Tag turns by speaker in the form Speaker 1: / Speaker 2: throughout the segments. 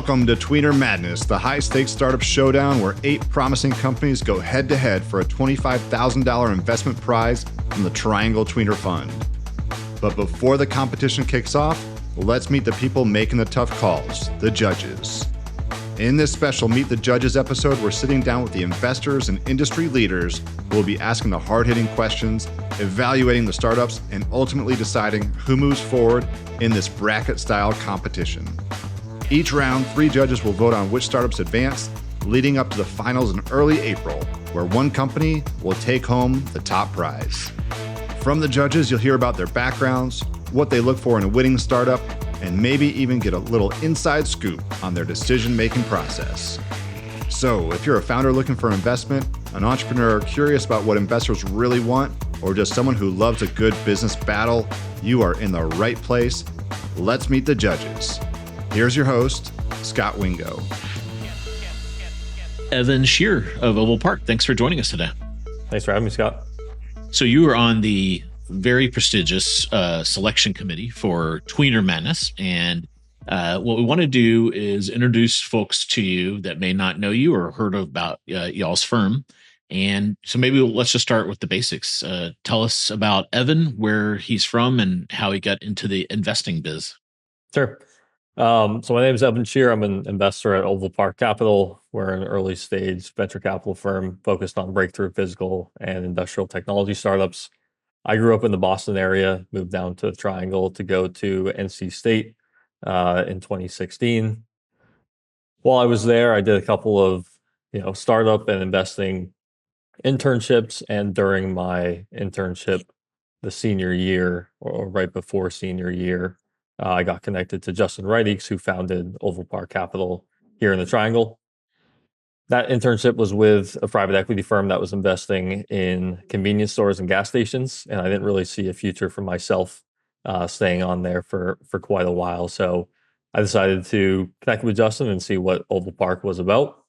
Speaker 1: Welcome to Tweener Madness, the high-stakes startup showdown where 8 promising companies go head-to-head for a $25,000 investment prize from the Triangle Tweener Fund. But before the competition kicks off, let's meet the people making the tough calls, the judges. In this special Meet the Judges episode, we're sitting down with the investors and industry leaders who will be asking the hard-hitting questions, evaluating the startups, and ultimately deciding who moves forward in this bracket-style competition. Each round, 3 judges will vote on which startups advance, leading up to the finals in early April, where one company will take home the top prize. From the judges, you'll hear about their backgrounds, what they look for in a winning startup, and maybe even get a little inside scoop on their decision-making process. So, if you're a founder looking for investment, an entrepreneur curious about what investors really want, or just someone who loves a good business battle, you are in the right place. Let's meet the judges. Here's your host, Scot Wingo.
Speaker 2: Evan Shear of Oval Park. Thanks for joining us today.
Speaker 3: Thanks for having me, Scott.
Speaker 2: So you were on the very prestigious selection committee for Tweener Madness. And what we want to do is introduce folks to you that may not know you or heard about y'all's firm. And so maybe let's just start with the basics. Tell us about Evan, where he's from, and how he got into the investing biz.
Speaker 3: Sure. So my name is Evan Shear. I'm an investor at Oval Park Capital. We're an early stage venture capital firm focused on breakthrough physical and industrial technology startups. I grew up in the Boston area, moved down to the Triangle to go to NC State in 2016. While I was there, I did a couple of startup and investing internships, and during my internship, the senior year or right before senior year, I got connected to Justin Reidiks, who founded Oval Park Capital here in the Triangle. That internship was with a private equity firm that was investing in convenience stores and gas stations, and I didn't really see a future for myself staying on there for quite a while. So I decided to connect with Justin and see what Oval Park was about.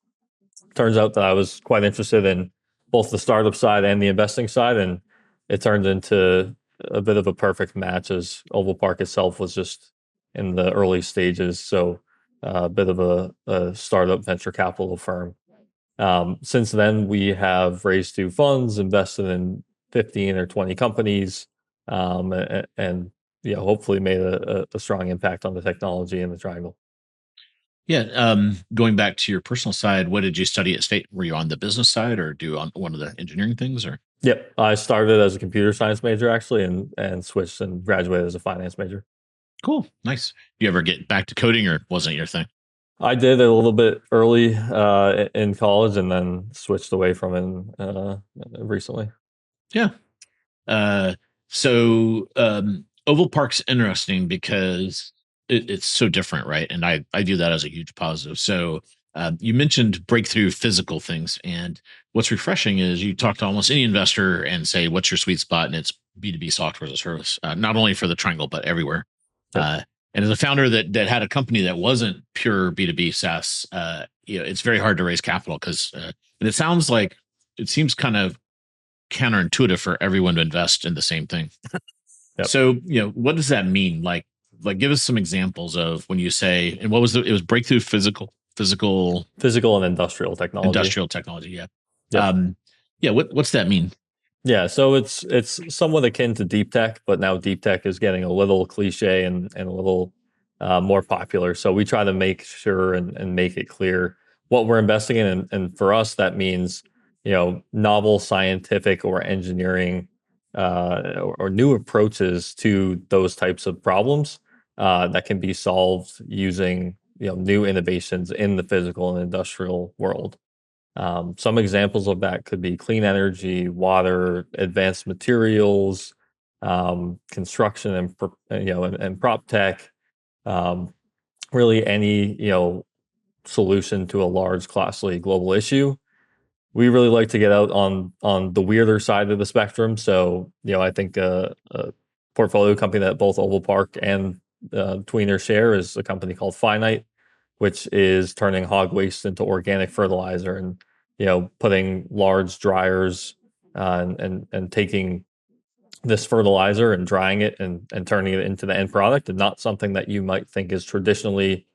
Speaker 3: Turns out that I was quite interested in both the startup side and the investing side, and it turned into a bit of a perfect match, as Oval Park itself was just in the early stages. So a bit of a startup venture capital firm. Since then, we have raised 2 funds, invested in 15 or 20 companies, and hopefully made a strong impact on the technology in the Triangle.
Speaker 2: Yeah. Going back to your personal side, what did you study at State? Were you on the business side or do on one of the engineering things? Or
Speaker 3: Yep. I started as a computer science major, actually, and switched and graduated as a finance major.
Speaker 2: Cool. Nice. You ever get back to coding, or wasn't it your thing?
Speaker 3: I did a little bit early in college, and then switched away from it recently.
Speaker 2: Yeah. So Oval Park's interesting because it's so different, right? And I view that as a huge positive. So you mentioned breakthrough physical things, and what's refreshing is you talk to almost any investor and say, "What's your sweet spot?" And it's B2B software as a service, not only for the Triangle but everywhere. Yep. And as a founder that had a company that wasn't pure B2B SaaS, it's very hard to raise capital because, and it seems kind of counterintuitive for everyone to invest in the same thing.
Speaker 3: Yep.
Speaker 2: So, what does that mean? Like give us some examples of when you say, and what was it was breakthrough physical
Speaker 3: and industrial technology.
Speaker 2: Yeah.
Speaker 3: Yep.
Speaker 2: What's that mean?
Speaker 3: Yeah, so it's somewhat akin to deep tech, but now deep tech is getting a little cliche and a little more popular. So we try to make sure and make it clear what we're investing in, and for us that means novel scientific or engineering or new approaches to those types of problems that can be solved using new innovations in the physical and industrial world. Some examples of that could be clean energy, water, advanced materials, construction, and prop tech. Really, any solution to a large, costly global issue. We really like to get out on the weirder side of the spectrum. So, I think a portfolio company that both Oval Park and Tweener share is a company called Finite, which is turning hog waste into organic fertilizer, and putting large dryers and taking this fertilizer and drying it and turning it into the end product, and not something that you might think is traditionally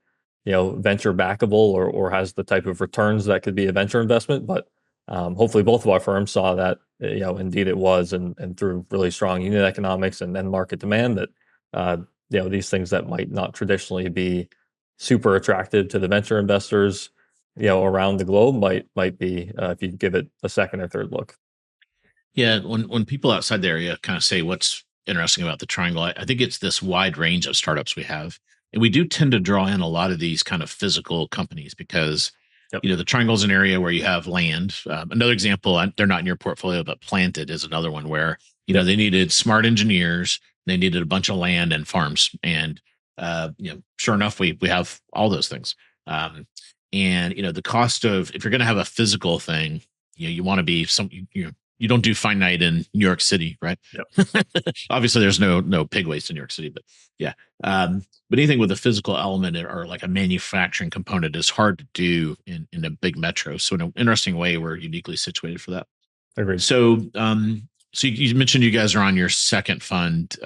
Speaker 3: venture backable or has the type of returns that could be a venture investment. But hopefully both of our firms saw that, indeed it was, and through really strong unit economics and then market demand that, these things that might not traditionally be super attractive to the venture investors, around the globe might be, if you give it a second or third look.
Speaker 2: Yeah, when people outside the area kind of say what's interesting about the Triangle, I think it's this wide range of startups we have, and we do tend to draw in a lot of these kind of physical companies because
Speaker 3: Yep.
Speaker 2: the Triangle is an area where you have land. Another example, they're not in your portfolio, but Planted is another one where
Speaker 3: Yep.
Speaker 2: they needed smart engineers, they needed a bunch of land and farms, and sure enough, we have all those things. And the cost of, if you're going to have a physical thing, you want to be you don't do finite in New York City, right?
Speaker 3: Yep.
Speaker 2: Obviously, there's no pig waste in New York City, but yeah. But anything with a physical element or like a manufacturing component is hard to do in a big metro. So in an interesting way, we're uniquely situated for that.
Speaker 3: Agreed.
Speaker 2: So, so you mentioned you guys are on your second fund.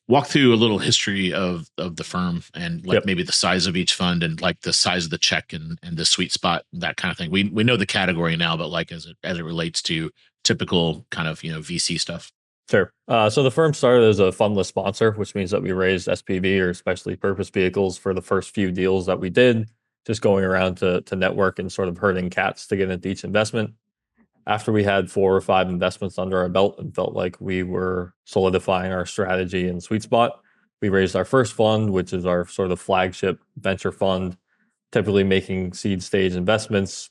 Speaker 2: Walk through a little history of the firm and like
Speaker 3: Yep.
Speaker 2: maybe the size of each fund and like the size of the check and the sweet spot, that kind of thing. We know the category now, but like as it relates to typical kind of VC stuff.
Speaker 3: Sure. So the firm started as a fundless sponsor, which means that we raised SPV or specialty purpose vehicles for the first few deals that we did, just going around to network and sort of herding cats to get into each investment. After we had 4 or 5 investments under our belt and felt like we were solidifying our strategy and sweet spot, we raised our first fund, which is our sort of flagship venture fund, typically making seed stage investments,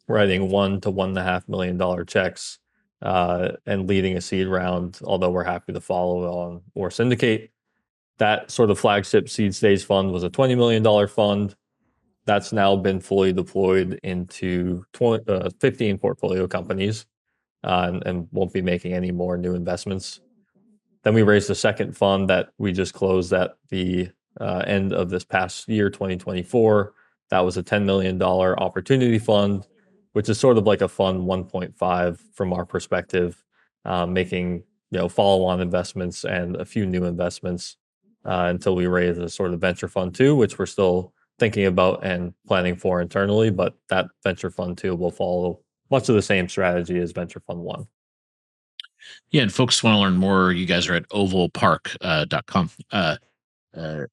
Speaker 3: writing $1 to $1.5 million checks, and leading a seed round, although we're happy to follow on or syndicate. That sort of flagship seed stage fund was a $20 million fund. That's now been fully deployed into 15 portfolio companies, and won't be making any more new investments. Then we raised the second fund that we just closed at the end of this past year, 2024. That was a $10 million opportunity fund, which is sort of like a fund 1.5 from our perspective, making follow-on investments and a few new investments until we raise a sort of venture fund 2, which we're still thinking about and planning for internally. But that venture fund 2 will follow much of the same strategy as venture fund 1.
Speaker 2: Yeah, and folks want to learn more, you guys are at ovalpark.com.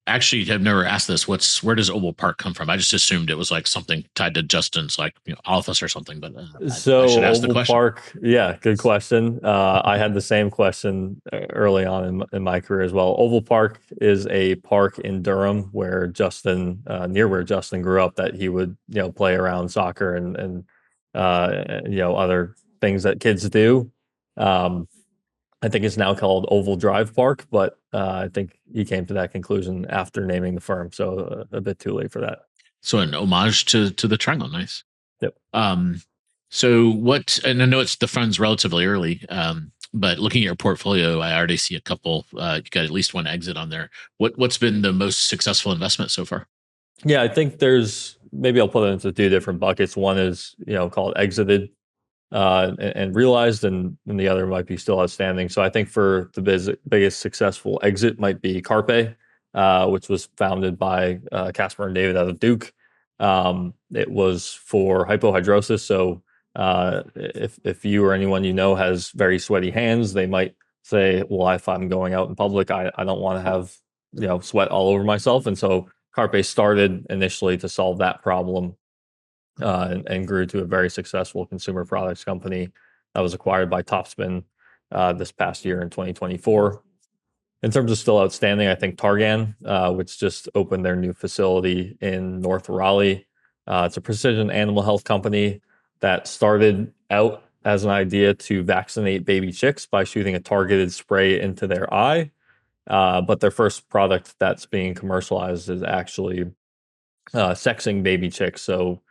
Speaker 2: Actually, I've never asked this. Where does Oval Park come from? I just assumed it was like something tied to Justin's, like office or something. But
Speaker 3: so
Speaker 2: I should ask the
Speaker 3: Oval
Speaker 2: question.
Speaker 3: Park, yeah, good question. I had the same question early on in my career as well. Oval Park is a park in Durham where Justin, near where Justin grew up, that he would play around soccer and other things that kids do. I think it's now called Oval Drive Park, but I think he came to that conclusion after naming the firm. So a bit too late for that.
Speaker 2: So an homage to the Triangle. Nice.
Speaker 3: Yep.
Speaker 2: So what, and I know it's the fund's relatively early, but looking at your portfolio, I already see a couple, you got at least one exit on there. What's been the most successful investment so far?
Speaker 3: Yeah, I think maybe I'll put it into 2 different buckets. One is, called exited, and realized, and the other might be still outstanding. So I think for the biggest successful exit might be Carpe, which was founded by Casper and David out of Duke. It was for hypohidrosis. So if you or anyone has very sweaty hands, they might say, well, if I'm going out in public, I don't want to have sweat all over myself. And so Carpe started initially to solve that problem, and grew to a very successful consumer products company that was acquired by Topspin this past year in 2024. In terms of still outstanding, I think Targan, which just opened their new facility in North Raleigh. It's a precision animal health company that started out as an idea to vaccinate baby chicks by shooting a targeted spray into their eye. But their first product that's being commercialized is actually sexing baby chicks. So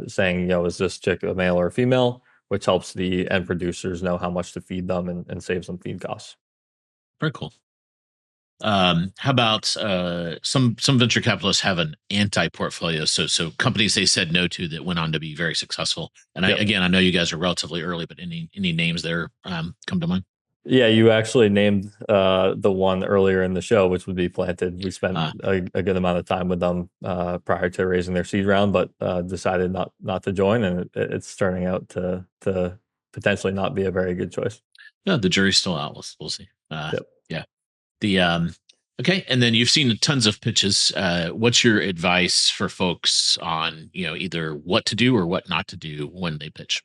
Speaker 3: saying, is this chick a male or a female, which helps the end producers know how much to feed them and saves them feed costs.
Speaker 2: Very cool. How about some venture capitalists have an anti-portfolio, so companies they said no to that went on to be very successful. And yep. I know you guys are relatively early, but any names there come to mind?
Speaker 3: Yeah, you actually named the one earlier in the show, which would be Planted. We spent a good amount of time with them prior to raising their seed round, but decided not to join, and it's turning out to potentially not be a very good choice.
Speaker 2: Yeah, the jury's still out. We'll see.
Speaker 3: Yep.
Speaker 2: Yeah. The okay, and then you've seen tons of pitches. What's your advice for folks on either what to do or what not to do when they pitch?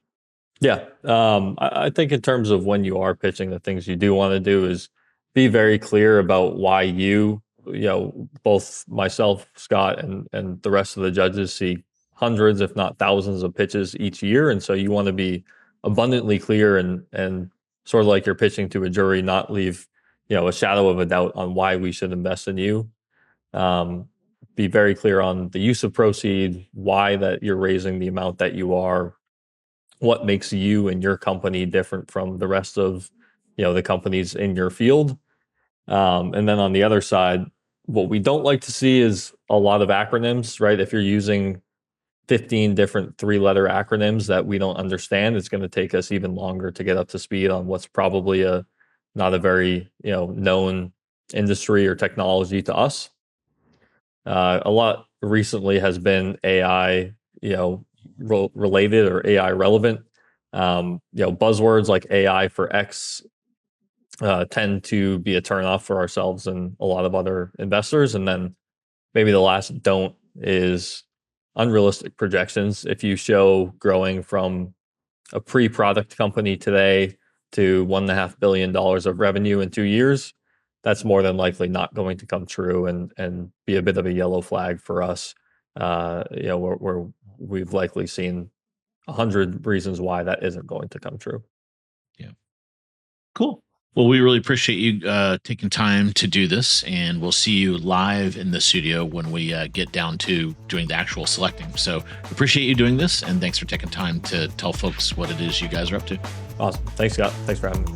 Speaker 3: Yeah. I think in terms of when you are pitching, the things you do want to do is be very clear about why both myself, Scott, and the rest of the judges see hundreds, if not thousands of pitches each year. And so you want to be abundantly clear and sort of like you're pitching to a jury, not leave, a shadow of a doubt on why we should invest in you. Be very clear on the use of proceeds, why that you're raising the amount that you are, what makes you and your company different from the rest of the companies in your field. And then on the other side, what we don't like to see is a lot of acronyms, right? If you're using 15 different 3-letter acronyms that we don't understand, it's going to take us even longer to get up to speed on what's probably not a very known industry or technology to us. A lot recently has been AI related or AI relevant. Buzzwords like AI for X tend to be a turnoff for ourselves and a lot of other investors. And then maybe the last don't is unrealistic projections. If you show growing from a pre-product company today to $1.5 billion of revenue in 2 years, that's more than likely not going to come true and be a bit of a yellow flag for us. Where we've likely seen 100 reasons why that isn't going to come true.
Speaker 2: Yeah. Cool. Well, we really appreciate you taking time to do this, and we'll see you live in the studio when we get down to doing the actual selecting. So appreciate you doing this, and thanks for taking time to tell folks what it is you guys are up to.
Speaker 3: Awesome. Thanks, Scott. Thanks for having me.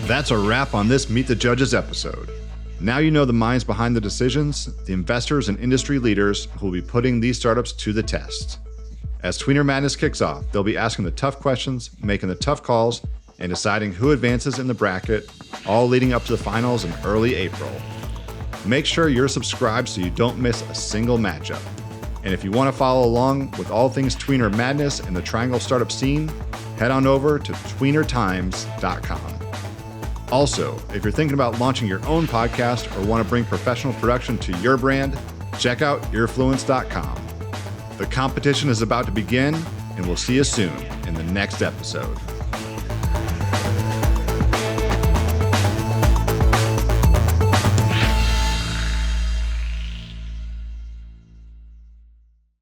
Speaker 1: That's a wrap on this Meet the Judges episode. Now you know the minds behind the decisions, the investors and industry leaders who will be putting these startups to the test. As Tweener Madness kicks off, they'll be asking the tough questions, making the tough calls, and deciding who advances in the bracket, all leading up to the finals in early April. Make sure you're subscribed so you don't miss a single matchup. And if you want to follow along with all things Tweener Madness and the Triangle startup scene, head on over to tweenertimes.com. Also, if you're thinking about launching your own podcast or want to bring professional production to your brand, check out Earfluence.com. The competition is about to begin, and we'll see you soon in the next episode.